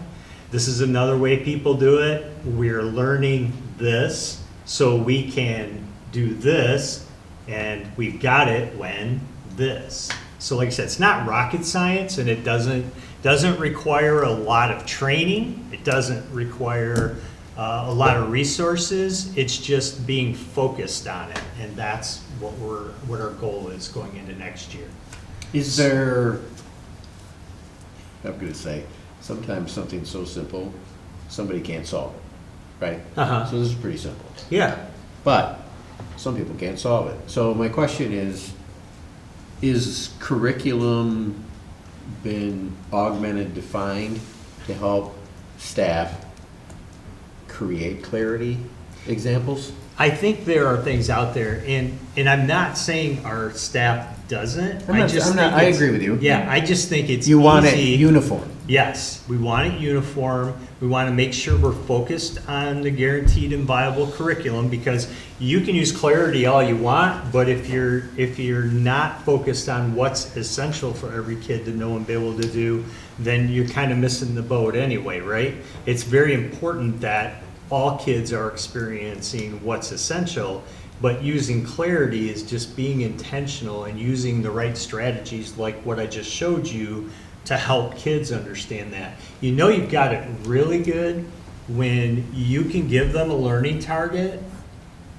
This is another way people do it. We're learning this so we can do this, and we've got it when this. So like I said, it's not rocket science, and it doesn't require a lot of training. It doesn't require a lot of resources. It's just being focused on it, and that's what our goal is going into next year. Is there, I'm gonna say, sometimes something so simple, somebody can't solve it, right? Uh-huh. So this is pretty simple. Yeah. But some people can't solve it. So my question is curriculum been augmented, defined to help staff create clarity examples? I think there are things out there, and I'm not saying our staff doesn't. I agree with you. Yeah, I just think it's You want it easy. uniform. Yes, we want it uniform. We want to make sure we're focused on the guaranteed and viable curriculum, because you can use clarity all you want, but if you're not focused on what's essential for every kid to know and be able to do, then you're kind of missing the boat anyway, right? It's very important that all kids are experiencing what's essential, but using clarity is just being intentional and using the right strategies like what I just showed you to help kids understand that. You know you've got it really good when you can give them a learning target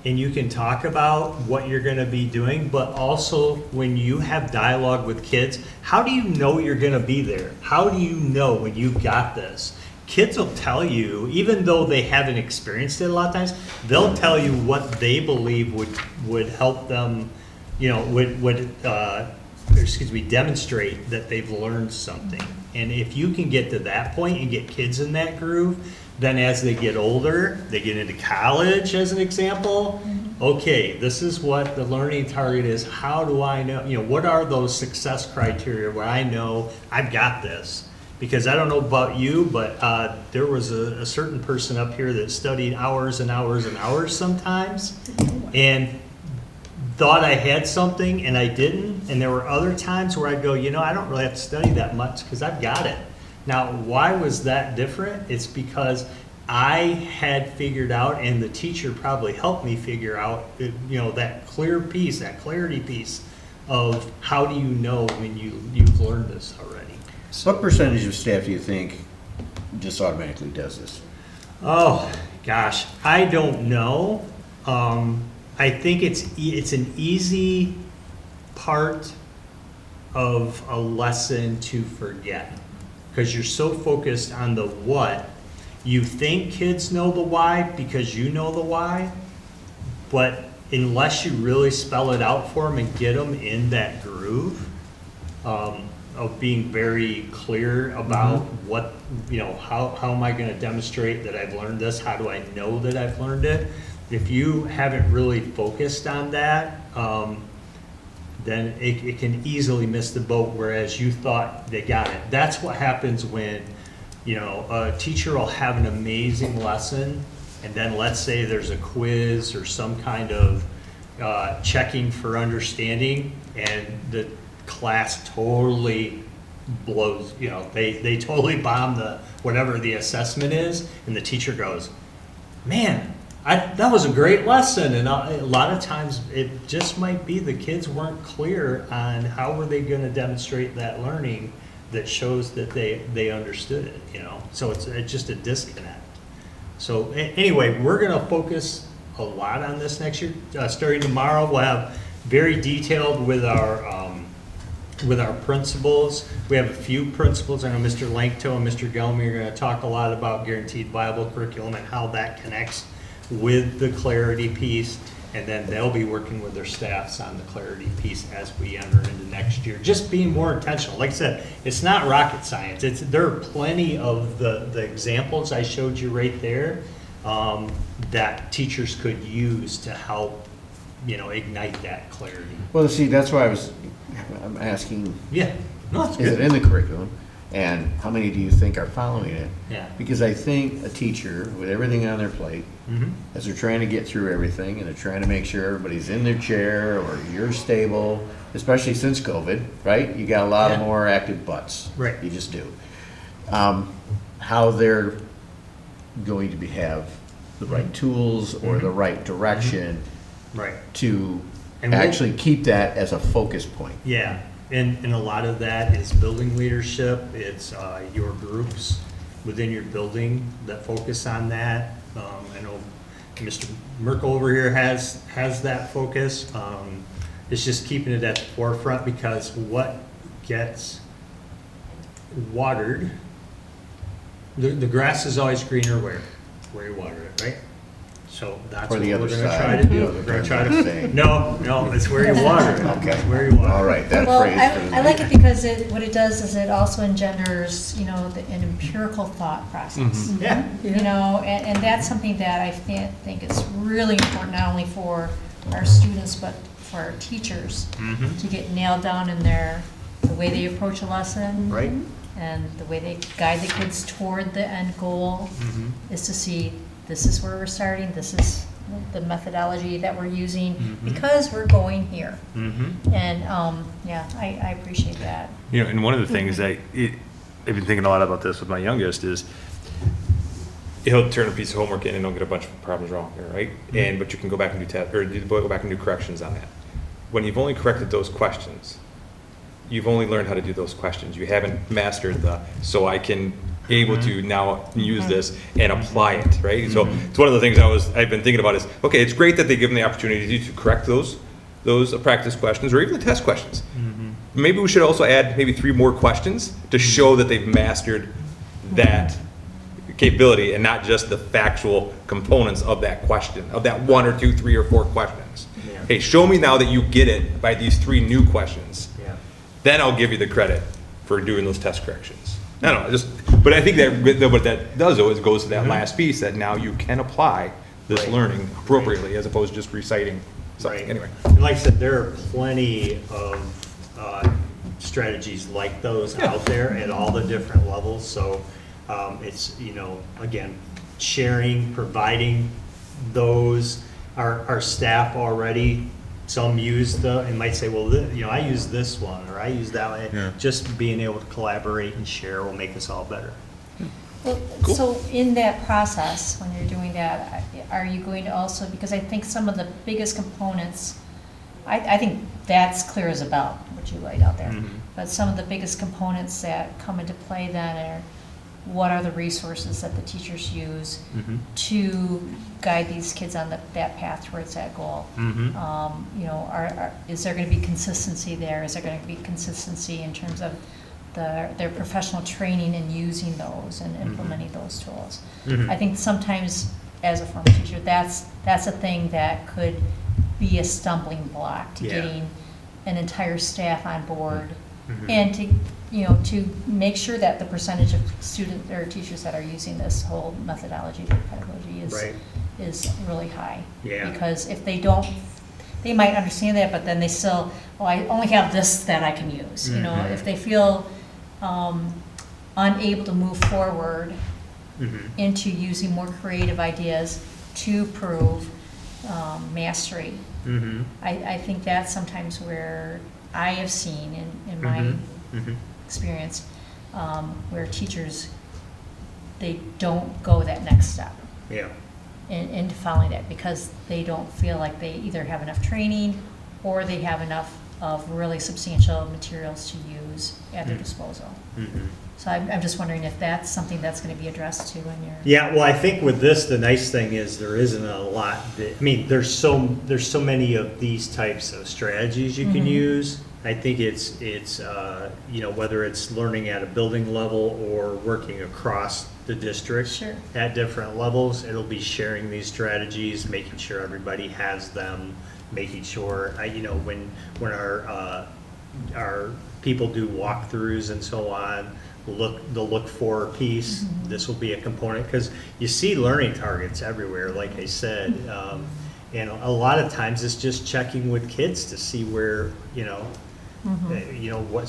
and you can talk about what you're gonna be doing, but also when you have dialogue with kids, how do you know you're gonna be there? How do you know when you've got this? Kids will tell you, even though they haven't experienced it a lot of times, they'll tell you what they believe would help them, would demonstrate that they've learned something. And if you can get to that point and get kids in that groove, then as they get older, they get into college, as an example, okay, this is what the learning target is. How do I know, what are those success criteria where I know I've got this? Because I don't know about you, but there was a certain person up here that studied hours and hours and hours sometimes, and thought I had something and I didn't. And there were other times where I'd go, I don't really have to study that much because I've got it. Now, why was that different? It's because I had figured out, and the teacher probably helped me figure out, that clear piece, that clarity piece of how do you know when you've learned this already. What percentage of staff do you think just automatically does this? Oh, gosh, I don't know. I think it's an easy part of a lesson to forget, because you're so focused on the what. You think kids know the why because you know the why, but unless you really spell it out for them and get them in that groove of being very clear about what, how am I going to demonstrate that I've learned this? How do I know that I've learned it? If you haven't really focused on that, then it can easily miss the boat, whereas you thought they got it. That's what happens when, a teacher will have an amazing lesson, and then let's say there's a quiz or some kind of checking for understanding, and the class totally blows, they totally bomb whatever the assessment is, and the teacher goes, man, that was a great lesson. And a lot of times it just might be the kids weren't clear on how were they going to demonstrate that learning that shows that they understood it, so it's just a disconnect. So anyway, we're going to focus a lot on this next year. Starting tomorrow, we'll have very detailed with our principals. We have a few principals. I know Mr. Lankto and Mr. Gelmy are going to talk a lot about guaranteed viable curriculum and how that connects with the clarity piece, and then they'll be working with their staffs on the clarity piece as we enter into next year. Just being more intentional. Like I said, it's not rocket science. There are plenty of the examples I showed you right there that teachers could use to help, ignite that clarity. Well, see, that's why I'm asking. Yeah, no, that's Is good. it in the curriculum? And how many do you think are following it? Yeah. Because I think a teacher, with everything on their plate, as they're trying to get through everything, and they're trying to make sure everybody's in their chair, or you're stable, especially since COVID, right? You got a lot of more active butts. Right. You just do. How they're going to have the right tools or the right direction Right. to And we'll- actually keep that as a focus point. Yeah, and a lot of that is building leadership. It's your groups within your building that focus on that. I know Mr. Merkel over here has that focus. It's just keeping it at the forefront, because what gets watered, the grass is always greener where you water it, right? So that's Or what the we're other going to side, try to do. you know, We're going to try the to, saying. no, it's where you water it. Okay. It's where you water it. All right, that Well, phrase. for the I like it because what it does is it also engenders, an empirical thought process. Yeah. And that's something that I think is really important, not only for our students, but for our teachers, to get nailed down in the way they approach a lesson. Right. And the way they guide the kids toward the end goal is to see, this is where we're starting, this is the methodology that we're using, because we're going here. And, I appreciate that. And one of the things that I've been thinking a lot about this with my youngest is he'll turn a piece of homework in and he'll get a bunch of problems wrong, right? But you can go back and go back and do corrections on that. When you've only corrected those questions, you've only learned how to do those questions. You haven't mastered so I can able to now use this and apply it, right? So it's one of the things I've been thinking about is, okay, it's great that they give them the opportunity to correct those practice questions or even the test questions. Maybe we should also add maybe 3 more questions to show that they've mastered that capability and not just the factual components of that question, of that 1 or 2, 3 or 4 questions. Yeah. Hey, show me now that you get it by these 3 new questions. Yeah. then I'll give you the credit for doing those test corrections. I don't know, but I think that what that does though is goes to that last piece, that now you can apply this Right. learning appropriately as opposed to just reciting something. Right. Anyway. And like I said, there are plenty of strategies like those out there at all the different levels. So it's, again, sharing, providing those. Our staff already, some use and might say, well, I use this one, or I use that one. Yeah. Just being able to collaborate and share will make us all better. Well, so in that process, when you're doing that, are you going to also, because I think some of the biggest components, I think that's clear as a bell, what you laid out there. But some of the biggest components that come into play then are, what are the resources that the teachers use to guide these kids on that path towards that goal? Is there going to be consistency there? Is there going to be consistency in terms of their professional training and using those and implementing those tools? I think sometimes as a former teacher, that's a thing that could be a stumbling block to getting an entire staff on board and to make sure that the percentage of students or teachers that are using this whole methodology or pedagogy is really high. Yeah. Because if they don't, they might understand that, but then they still, I only have this that I can use. If they feel unable to move forward into using more creative ideas to prove mastery. I think that's sometimes where I have seen in my experience, where teachers, they don't go that next step into following that because they don't feel like they either have enough training or they have enough of really substantial materials to use at their disposal. So I'm just wondering if that's something that's going to be addressed too in your... Yeah, well, I think with this, the nice thing is there isn't a lot there's so many of these types of strategies you can use. I think it's whether it's learning at a building level or working across the district at different levels, it'll be sharing these strategies, making sure everybody has them, making sure when our people do walkthroughs and so on, the look for piece, this will be a component, because you see learning targets everywhere, like I said, and a lot of times it's just checking with kids to see where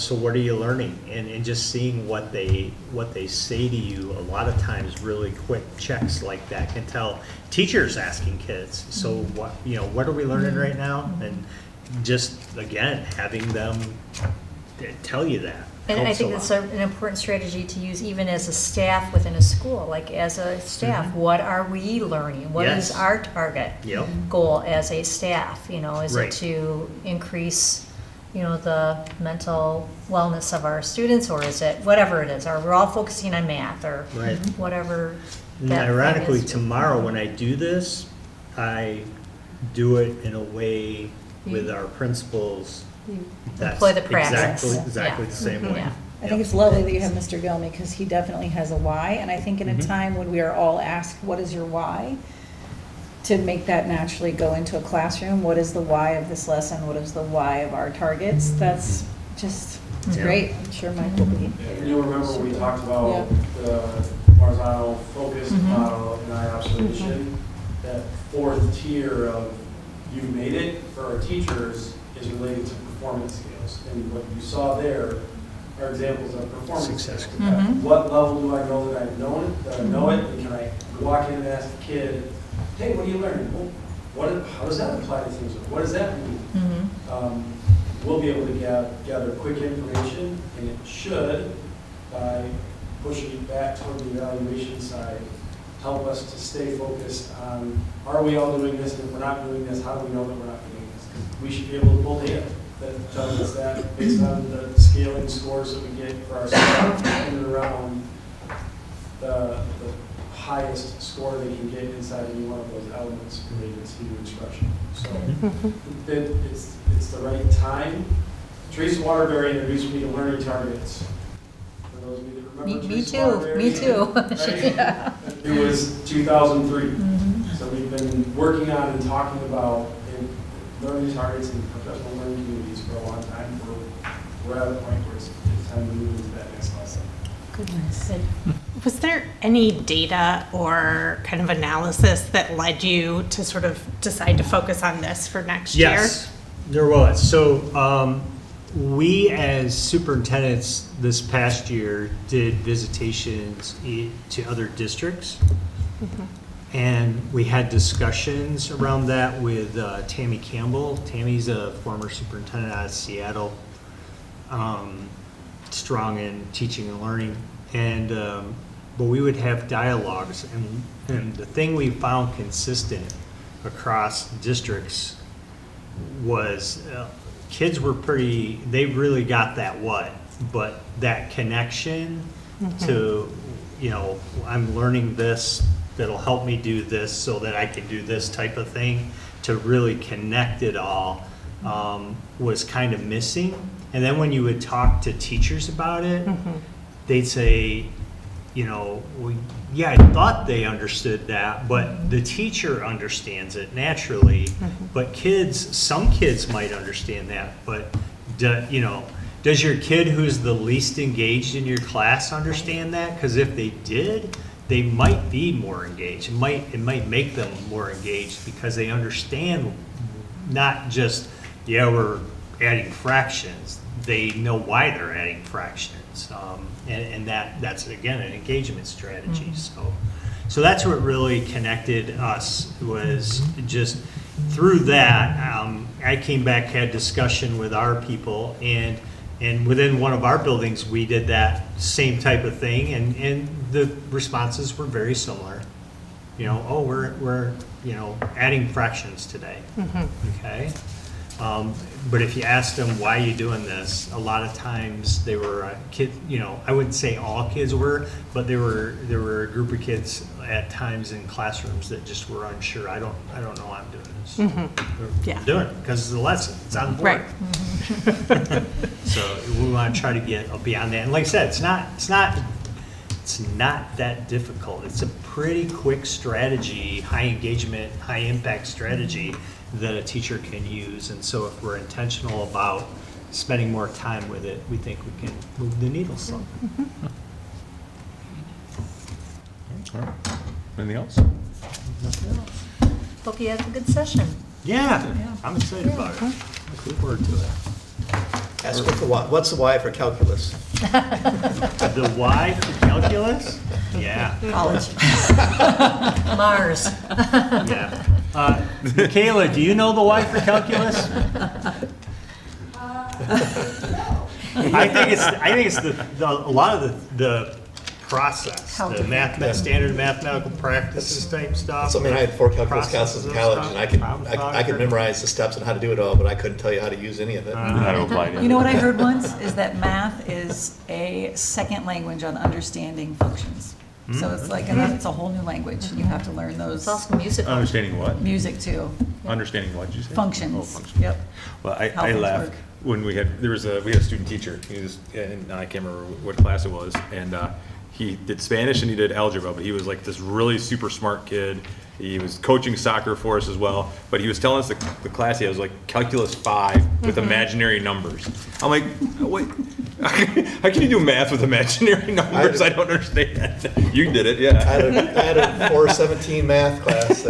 what are you learning, and just seeing what they say to you. A lot of times really quick checks like that can tell. Teachers asking kids, so what are we learning right now, and just again having them tell you that. And I think that's an important strategy to use even as a staff within a school. Like as a staff, what are we learning? What is our target goal as a staff? Is it to increase, the mental wellness of our students, or is it whatever it is? Or we're all focusing on math, or whatever. And that ironically, thing is. tomorrow when I do this, I do it in a way with our principals. That's employ the practice. Exactly the same way. Yeah. I think it's lovely that you have Mr. Gilmy, because he definitely has a why, and I think in a time when we are all asked, what is your why? To make that naturally go into a classroom, what is the why of this lesson? What is the why of our targets? That's just, it's great. I'm sure Mike will be. And you'll remember when we talked about the horizontal focus model and I observation, that fourth tier of you made it for our teachers is related to performance scales. And what you saw there are examples of performance Success. scales. At what level do I know that I've known it, that I know it, and can I walk in and ask the kid, hey, what are you learning? Well, how does that apply to things? What does that mean? We'll be able to gather quick information, and it should, by pushing it back toward the evaluation side, help us to stay focused on, are we all doing this? And if we're not doing this, how do we know that we're not doing this? Because we should be able to pull data that tells us that based on the scaling scores that we get for our staff in and around the highest score they can get inside any one of those elements related to expression. So it's the right time. Teresa Waterbury introduced me to learning targets. For those of you that remember, Me Teresa too. Waterbury, Me too. right? It was 2003. So we've been working on and talking about learning targets in professional learning communities for a long time, for we're at a point where it's time to move into that next lesson. Goodness. Was there any data or kind of analysis that led you to sort of decide to focus on this for next year? Yes, there was. So we as superintendents this past year did visitations to other districts. And we had discussions around that with Tammy Campbell. Tammy's a former superintendent out of Seattle, strong in teaching and learning. And but we would have dialogues, and the thing we found consistent across districts was kids were they really got that but that connection to, I'm learning this, that'll help me do this so that I can do this type of thing, to really connect it all, was kind of missing. And then when you would talk to teachers about it, they'd say, I thought they understood that, but the teacher understands it naturally. But some kids might understand that, but does your kid who's the least engaged in your class understand that? Because if they did, they might be more engaged. It might make them more engaged because they understand not just, we're adding fractions. They know why they're adding fractions. And that's, again, an engagement strategy. So that's what really connected us, was just through that. I came back, had discussion with our people, and within one of our buildings, we did that same type of thing, and the responses were very similar. We're adding fractions today. Okay. But if you asked them, why are you doing this? A lot of times they were kids, I wouldn't say all kids were, but there were a group of kids at times in classrooms that just were unsure. I don't know why I'm doing this. Yeah. I'm doing it because it's a lesson. It's on the board. Right. So we want to try to get beyond that. And like I said, it's not that difficult. It's a pretty quick strategy, high engagement, high impact strategy that a teacher can use. And so if we're intentional about spending more time with it, we think we can move the needle some. All right. Anything else? Hope you have a good session. Yeah, I'm excited about it. Look forward to it. Ask what's the Y for calculus? The Y for calculus? Yeah. College. Mars. Yeah. Michaela, do you know the Y for calculus? I think it's a lot of the process, How the to standard mathematical practices type stuff. So I had 4 calculus classes in college, and I Problem could memorize the steps and how to do it all, but I couldn't tell you how to use any of it. How to apply it. You know what I heard once is that math is a second language on understanding functions. So it's like, it's a whole new language. You have to learn those. It's also musical. Understanding what? Music too. Understanding what, did you say? Functions. Oh, functions. Yep. Well, How I things laughed work. when we had a student teacher, and I can't remember what class it was, and he did Spanish and he did algebra, but he was like this really super smart kid. He was coaching soccer for us as well, but he was telling us the class he had was like calculus 5 with imaginary numbers. I'm like, wait, how can you do math with imaginary numbers? I don't understand. You did it, I yeah. had a 417 math class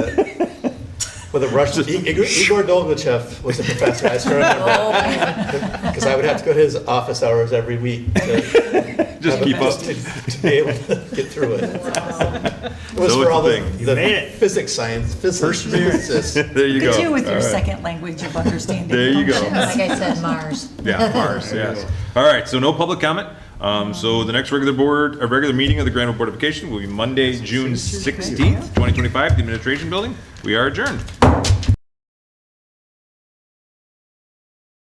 with a Russian. Igor Dolgochev was the professor. I still remember that because I would have to go to his office hours every week to Just keep up. to be able to get through it. It was So for all it's a the thing. You made it. physics, physicists. There you Look go. at you with your All right. second language of understanding. There you go. functions. Like I said, Mars. Yeah, Mars, yes. All right, so no public comment. So the next regular meeting of the Grandville Board of Education will be Monday, June 16th, 2025, the Administration Building. We are adjourned.